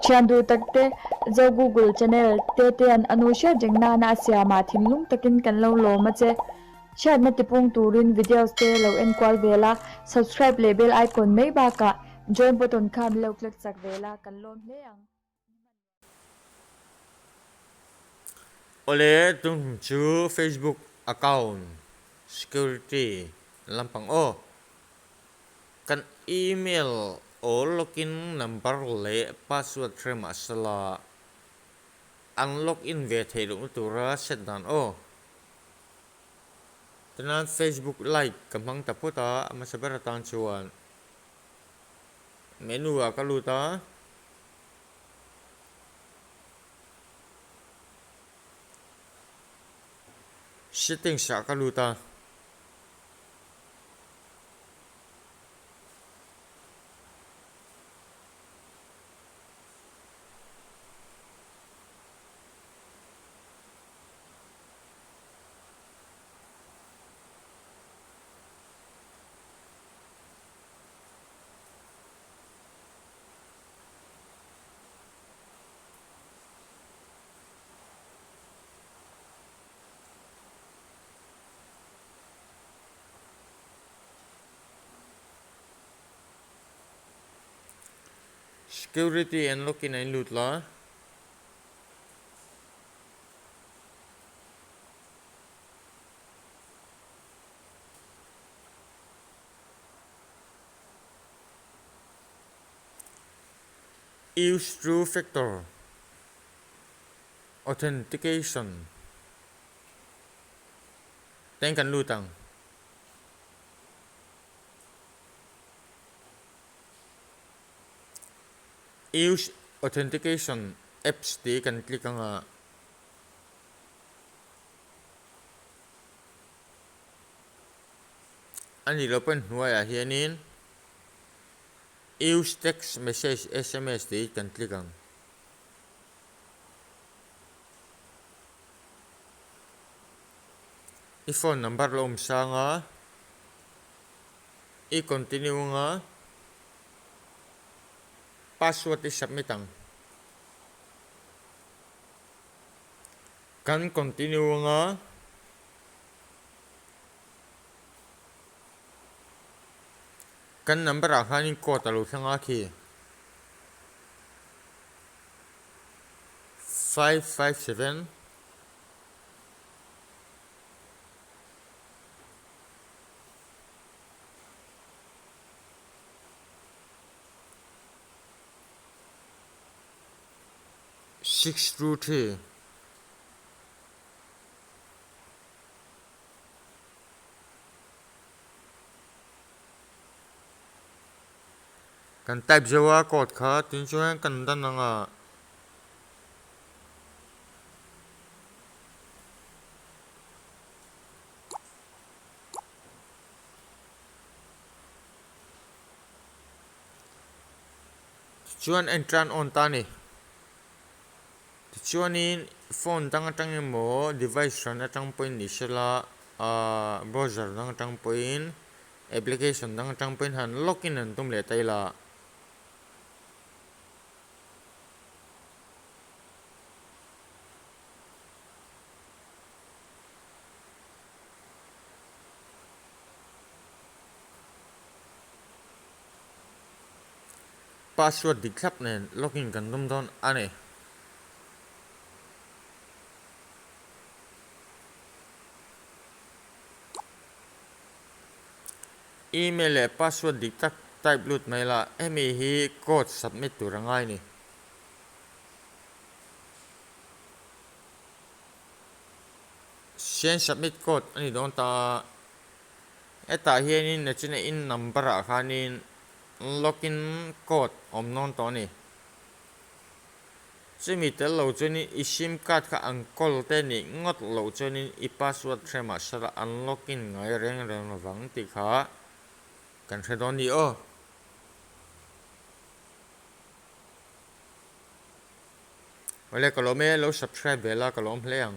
Chandu takte zo Google channel te an anusha jengna na siama thimlung takin kan lo lo ma che chat na tipung turin videos te lo en kwal vela subscribe label icon mai ba ka join button kham lo click sak vela kan lom hle ang ole tung chu Facebook account security lampang o kan email o login number le password tre Mahsela ang login ve Theilo tura set dan o tanan Facebook like kamang taputa masabara tan chuan menu a kaluta settings a kaluta security and login in lut la use two factor authentication tên kan lutang use authentication apps ti kan click anga ani open huaya hianin use text message SMS ti kan click ang i phone number lo sanga i continue nga password is submit ang kan continue nga kan number a hanin code alo thanga khi 557 623 kan type jawa code kha tin chuan kan dan anga chuan entran on ta ni chuanin phone tang mo device ran atang point ni sela browser dang atang point application dang atang point han login an tum le taila password diklap nen login kan dum don ane email le password diktak type lut mai la emi hi code submit tu rangai ni sen submit code ani don ta eta hianin na chine in number a khanin login code om non to ni chimi tel lo chuni i sim card kha angkol te ni ngot lo chuni i password thema sara unlocking ngai reng reng wang ti kha kan thedon ni o ole kolome lo subscribe bela kolom hleang